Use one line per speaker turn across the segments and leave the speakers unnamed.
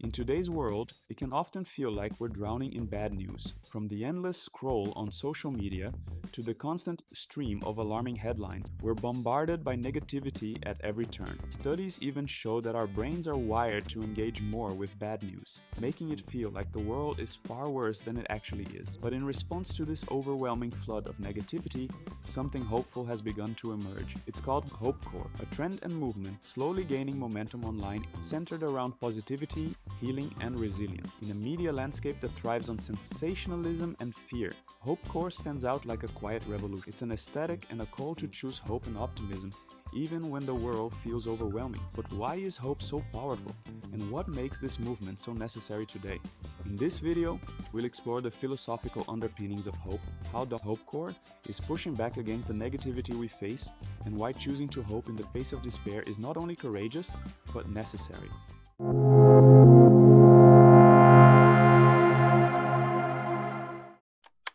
In today's world, it can often feel like we're drowning in bad news. From the endless scroll on social media to the constant stream of alarming headlines, we're bombarded by negativity at every turn. Studies even show that our brains are wired to engage more with bad news, making it feel like the world is far worse than it actually is. But in response to this overwhelming flood of negativity, something hopeful has begun to emerge. It's called HOPECORE, a trend and movement slowly gaining momentum online centered around positivity, healing, and resilience. In a media landscape that thrives on sensationalism and fear, HOPECORE stands out like a quiet revolution. It's an aesthetic and a call to choose hope and optimism, even when the world feels overwhelming. But why is hope so powerful? And what makes this movement so necessary today? In this video, we'll explore the philosophical underpinnings of hope, how the HOPECORE is pushing back against the negativity we face, and why choosing to hope in the face of despair is not only courageous, but necessary.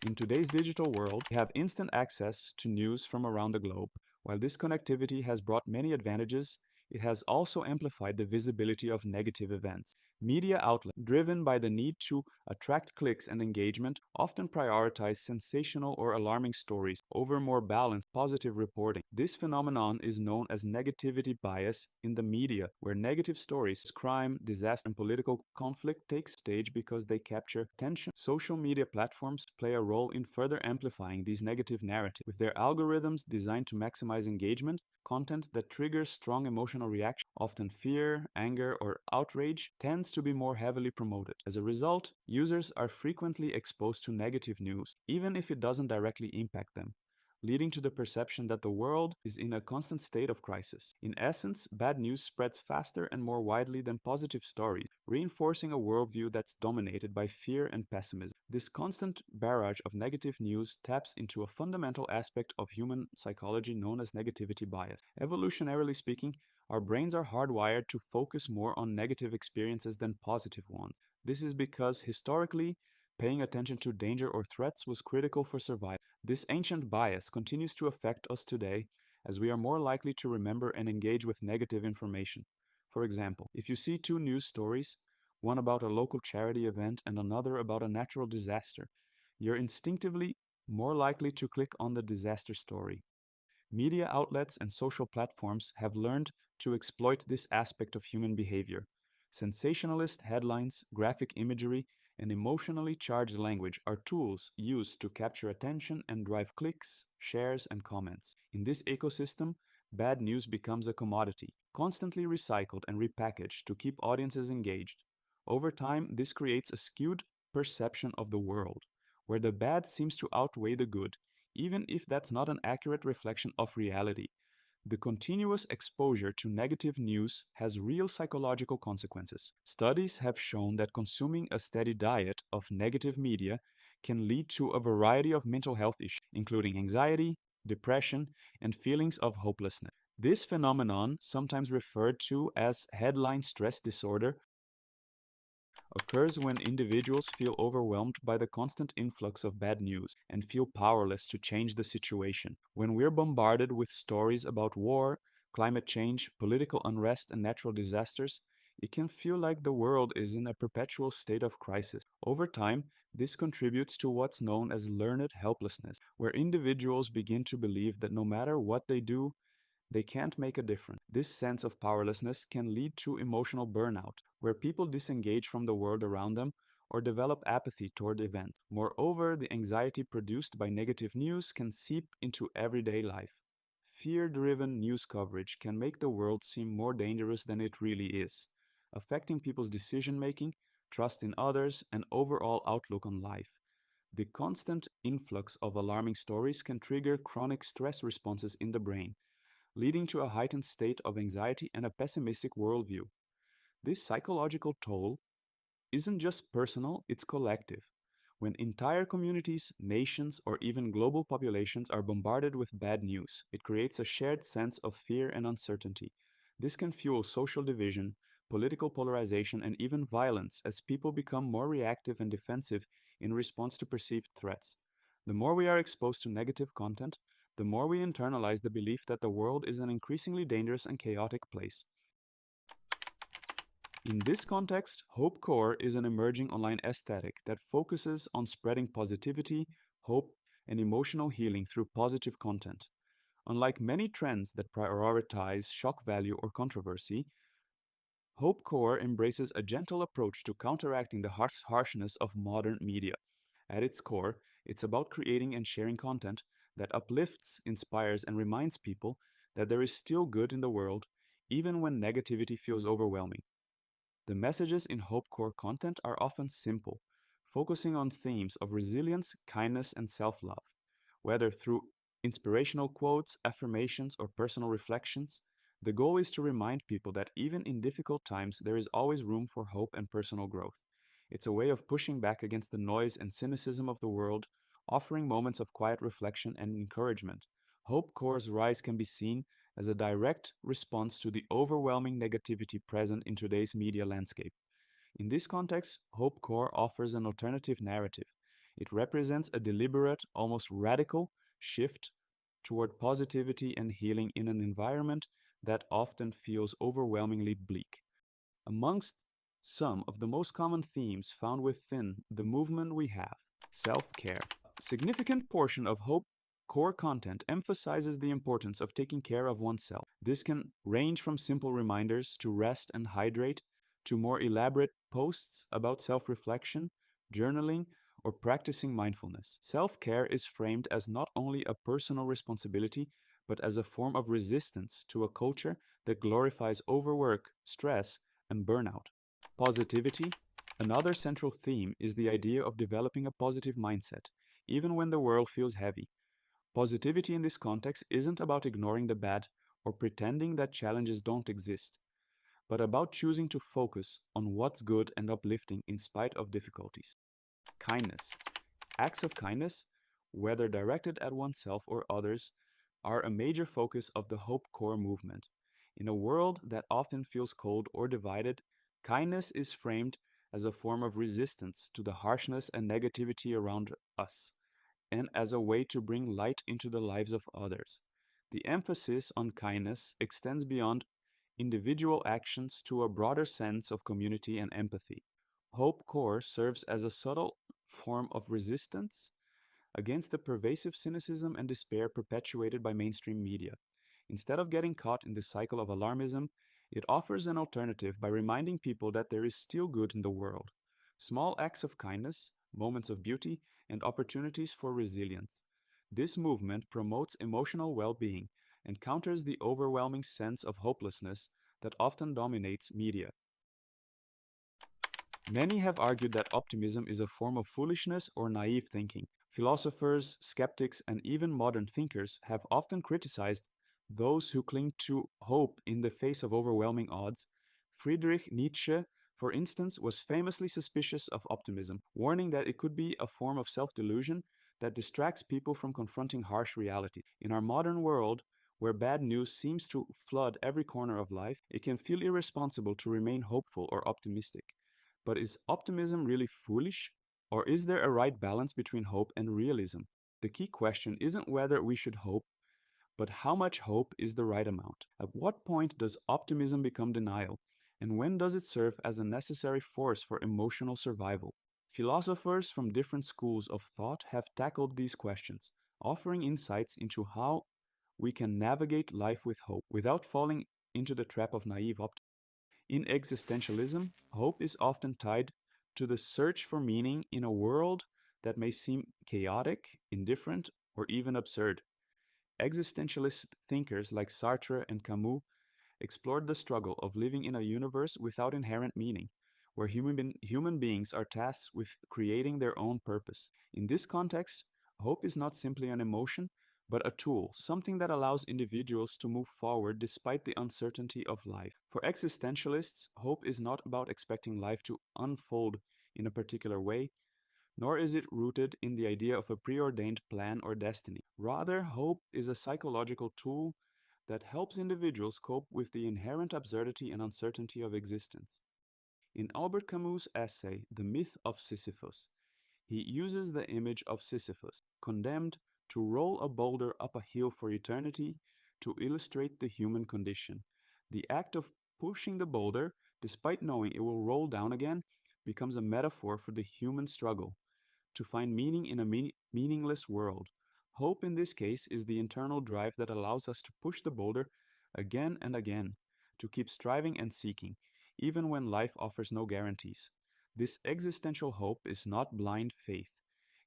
In today's digital world, we have instant access to news from around the globe. While this connectivity has brought many advantages, it has also amplified the visibility of negative events. Media outlets, driven by the need to attract clicks and engagement, often prioritize sensational or alarming stories over more balanced, positive reporting. This phenomenon is known as negativity bias in the media, where negative stories, crime, disaster, and political conflict take stage because they capture attention. Social media platforms play a role in further amplifying these negative narratives, with their algorithms designed to maximize engagement. Content that triggers strong emotional reaction, often fear, anger, or outrage, tends to be more heavily promoted. As a result, users are frequently exposed to negative news, even if it doesn't directly impact them, leading to the perception that the world is in a constant state of crisis. In essence, bad news spreads faster and more widely than positive stories, reinforcing a worldview that's dominated by fear and pessimism. This constant barrage of negative news taps into a fundamental aspect of human psychology known as negativity bias. Evolutionarily speaking, our brains are hardwired to focus more on negative experiences than positive ones. This is because historically, paying attention to danger or threats was critical for survival. This ancient bias continues to affect us today, as we are more likely to remember and engage with negative information. For example, if you see two news stories, one about a local charity event and another about a natural disaster, you're instinctively more likely to click on the disaster story. Media outlets and social platforms have learned to exploit this aspect of human behavior. Sensationalist headlines, graphic imagery, and emotionally charged language are tools used to capture attention and drive clicks, shares, and comments. In this ecosystem, bad news becomes a commodity, constantly recycled and repackaged to keep audiences engaged. Over time, this creates a skewed perception of the world, where the bad seems to outweigh the good, even if that's not an accurate reflection of reality. The continuous exposure to negative news has real psychological consequences. Studies have shown that consuming a steady diet of negative media can lead to a variety of mental health issues, including anxiety, depression, and feelings of hopelessness. This phenomenon, sometimes referred to as headline stress disorder, occurs when individuals feel overwhelmed by the constant influx of bad news and feel powerless to change the situation. When we're bombarded with stories about war, climate change, political unrest, and natural disasters, it can feel like the world is in a perpetual state of crisis. Over time, this contributes to what's known as learned helplessness, where individuals begin to believe that no matter what they do, they can't make a difference. This sense of powerlessness can lead to emotional burnout, where people disengage from the world around them or develop apathy toward events. Moreover, the anxiety produced by negative news can seep into everyday life. Fear-driven news coverage can make the world seem more dangerous than it really is, affecting people's decision-making, trust in others, and overall outlook on life. The constant influx of alarming stories can trigger chronic stress responses in the brain, leading to a heightened state of anxiety and a pessimistic worldview. This psychological toll isn't just personal, it's collective. When entire communities, nations, or even global populations are bombarded with bad news, it creates a shared sense of fear and uncertainty. This can fuel social division, political polarization, and even violence as people become more reactive and defensive in response to perceived threats. The more we are exposed to negative content, the more we internalize the belief that the world is an increasingly dangerous and chaotic place. In this context, HOPECORE is an emerging online aesthetic that focuses on spreading positivity, hope, and emotional healing through positive content. Unlike many trends that prioritize shock value or controversy, HOPECORE embraces a gentle approach to counteracting the harshness of modern media. At its core, it's about creating and sharing content that uplifts, inspires, and reminds people that there is still good in the world, even when negativity feels overwhelming. The messages in HOPECORE content are often simple, focusing on themes of resilience, kindness, and self love. Whether through inspirational quotes, affirmations, or personal reflections, the goal is to remind people that even in difficult times, there is always room for hope and personal growth. It's a way of pushing back against the noise and cynicism of the world, offering moments of quiet reflection and encouragement. HOPECORE's rise can be seen as a direct response to the overwhelming negativity present in today's media landscape. In this context, HOPECORE offers an alternative narrative. It represents a deliberate, almost radical shift toward positivity and healing in an environment that often feels overwhelmingly bleak. Amongst some of the most common themes found within the movement we have self care. A significant portion of Hope core content emphasizes the importance of taking care of oneself. This can range from simple reminders to rest and hydrate to more elaborate posts about self reflection, journaling, or practicing mindfulness. Self care is framed as not only a personal responsibility, but as a form of resistance to a culture that glorifies overwork, stress, and burnout. Positivity. Another central theme is the idea of developing a positive mindset, even when the world feels heavy. Positivity in this context isn't about ignoring the bad or pretending that challenges don't exist, but about choosing to focus on what's good and uplifting in spite of difficulties. Kindness. Acts of kindness, whether directed at oneself or others, are a major focus of the Hope Core movement. In a world that often feels cold or divided, kindness is framed as a form of resistance to the harshness and negativity around us, and as a way to bring light into the lives of others. The emphasis on kindness extends beyond individual actions to a broader sense of community and empathy. Hope Core serves as a subtle form of resistance against the pervasive cynicism and despair perpetuated by mainstream media. Instead of getting caught in the cycle of alarmism, it offers an alternative by reminding people that there is still good in the world. Small acts of kindness, moments of beauty, and opportunities for resilience. This movement promotes emotional well being and counters the overwhelming sense of hopelessness that often dominates media. Many have argued that optimism is a form of foolishness or naive thinking. Philosophers, skeptics, and even modern thinkers have often criticized those who cling to hope in the face of overwhelming odds. Friedrich Nietzsche, for instance, was famously suspicious of optimism, warning that it could be a form of self delusion that distracts people from confronting harsh reality. In our modern world, where bad news seems to flood every corner of life, it can feel irresponsible to remain hopeful or optimistic. But is optimism really foolish? Or is there a right balance between hope and realism? The key question isn't whether we should hope, but how much hope is the right amount? At what point does optimism become denial? And when does it serve as a necessary force for emotional survival? Philosophers from different schools of thought have tackled these questions, offering insights into how we can navigate life with hope without falling into the trap of naive optimism. In existentialism, hope is often tied to the search for meaning in a world that may seem chaotic, indifferent, or even absurd. Existentialist thinkers like Sartre and Camus explored the struggle of living in a universe without inherent meaning, where human beings are tasked with creating their own purpose. In this context, hope is not simply an emotion, but a tool, something that allows individuals to move forward despite the uncertainty of life. For existentialists, hope is not about expecting life to unfold in a particular way, nor is it rooted in the idea of a preordained plan or destiny. Rather, hope is a psychological tool that helps individuals cope with the inherent absurdity and uncertainty of existence. In Albert Camus' essay, The Myth of Sisyphus, he uses the image of Sisyphus, condemned to roll a boulder up a hill for eternity, to illustrate the human condition. The act of pushing the boulder despite knowing it will roll down again, becomes a metaphor for the human struggle to find meaning in a meaningless world. Hope in this case is the internal drive that allows us to push the boulder again and again, to keep striving and seeking, even when life offers no guarantees. This existential hope is not blind faith.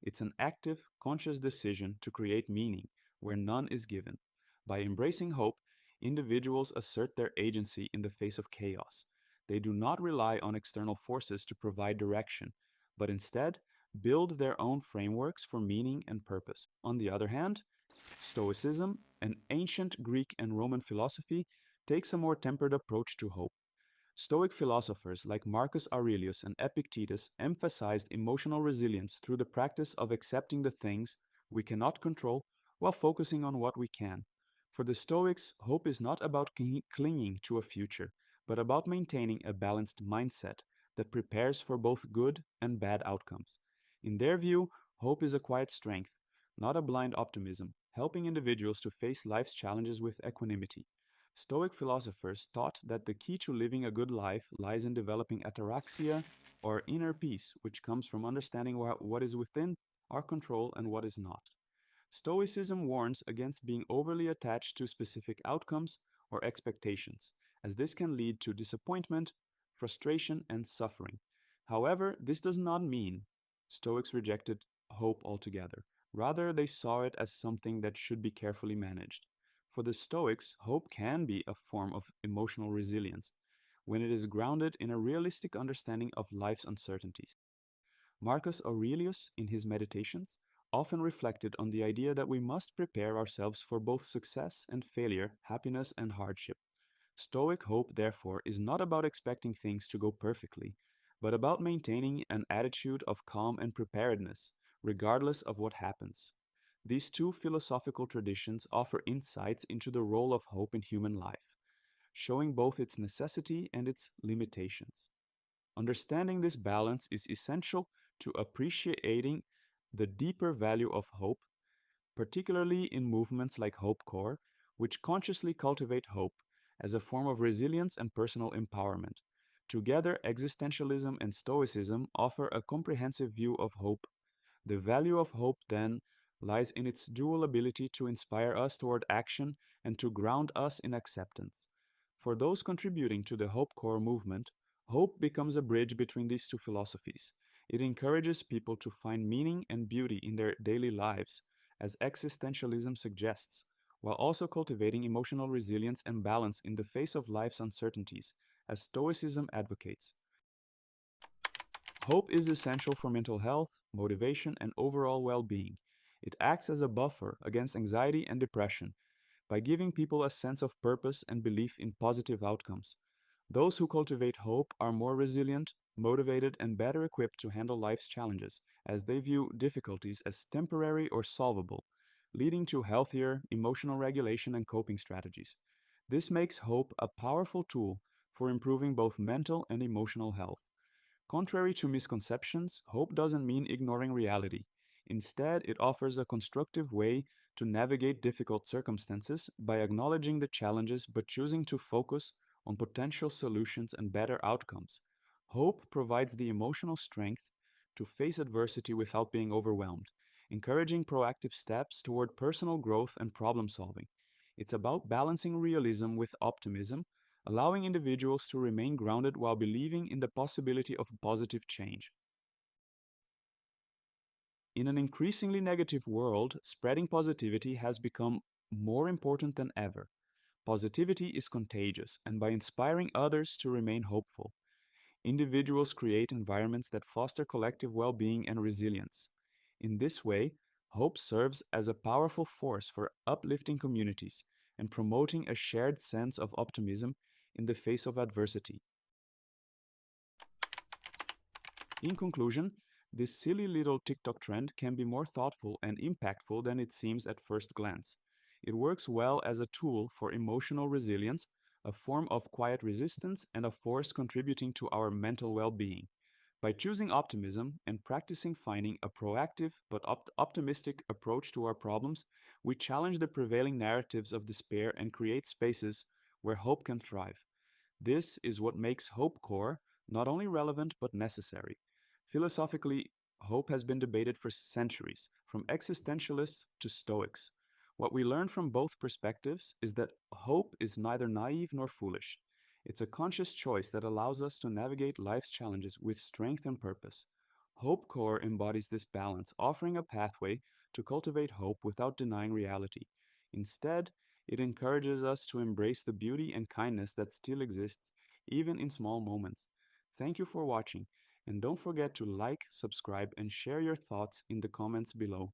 It's an active, conscious decision to create meaning where none is given. By embracing hope, individuals assert their agency in the face of chaos. They do not rely on external forces to provide direction, but instead build their own frameworks for meaning and purpose. On the other hand, Stoicism, an ancient Greek and Roman philosophy, takes a more tempered approach to hope. Stoic philosophers like Marcus Aurelius and Epictetus emphasized emotional resilience through the practice of accepting the things we cannot control while focusing on what we can. For the Stoics, hope is not about clinging to a future, but about maintaining a balanced mindset that prepares for both good and bad outcomes. In their view, hope is a quiet strength, not a blind optimism, helping individuals to face life's challenges with equanimity. Stoic philosophers taught that the key to living a good life lies in developing ataraxia, or inner peace, which comes from understanding what is within our control and what is not. Stoicism warns against being overly attached to specific outcomes or expectations, as this can lead to disappointment, frustration, and suffering. However, this does not mean Stoics rejected hope altogether. Rather, they saw it as something that should be carefully managed. For the Stoics, hope can be a form of emotional resilience when it is grounded in a realistic understanding of life's uncertainties. Marcus Aurelius, in his Meditations, often reflected on the idea that we must prepare ourselves for both success and failure, happiness and hardship. Stoic hope, therefore, is not about expecting things to go perfectly, but about maintaining an attitude of calm and preparedness, regardless of what happens. These two philosophical traditions offer insights into the role of hope in human life, showing both its necessity and its limitations. Understanding this balance is essential to appreciating the deeper value of hope, particularly in movements like HOPECORE, which consciously cultivate hope as a form of resilience and personal empowerment. Together, existentialism and Stoicism offer a comprehensive view of hope. The value of hope, then, lies in its dual ability to inspire us toward action and to ground us in acceptance. For those contributing to the HOPECORE movement, hope becomes a bridge between these two philosophies. It encourages people to find meaning and beauty in their daily lives, as existentialism suggests, while also cultivating emotional resilience and balance in the face of life's uncertainties, as Stoicism advocates. Hope is essential for mental health, motivation, and overall well being. It acts as a buffer against anxiety and depression by giving people a sense of purpose and belief in positive outcomes. Those who cultivate hope are more resilient, motivated, and better equipped to handle life's challenges, as they view difficulties as temporary or solvable, leading to healthier emotional regulation and coping strategies. This makes hope a powerful tool for improving both mental and emotional health. Contrary to misconceptions, hope doesn't mean ignoring reality. Instead, it offers a constructive way to navigate difficult circumstances by acknowledging the challenges but choosing to focus on potential solutions and better outcomes. Hope provides the emotional strength to face adversity without being overwhelmed, encouraging proactive steps toward personal growth and problem solving. It's about balancing realism with optimism, allowing individuals to remain grounded while believing in the possibility of positive change. In an increasingly negative world, spreading positivity has become more important than ever. Positivity is contagious, and by inspiring others to remain hopeful, individuals create environments that foster collective well being and resilience. In this way, hope serves as a powerful force for uplifting communities and promoting a shared sense of optimism in the face of adversity. In conclusion, this silly little TikTok trend can be more thoughtful and impactful than it seems at first glance. It works well as a tool for emotional resilience, a form of quiet resistance, and a force contributing to our mental well being. By choosing optimism and practicing finding a proactive but optimistic approach to our problems, we challenge the prevailing narratives of despair and create spaces where hope can thrive. This is what makes HOPECORE not only relevant but necessary. Philosophically, hope has been debated for centuries, from existentialists to Stoics. What we learn from both perspectives is that hope is neither naive nor foolish. It's a conscious choice that allows us to navigate life's challenges with strength and purpose. HOPECORE embodies this balance, offering a pathway to cultivate hope without denying reality. Instead, it encourages us to embrace the beauty and kindness that still exists, even in small moments. Thank you for watching, and don't forget to like, subscribe, and share your thoughts in the comments below.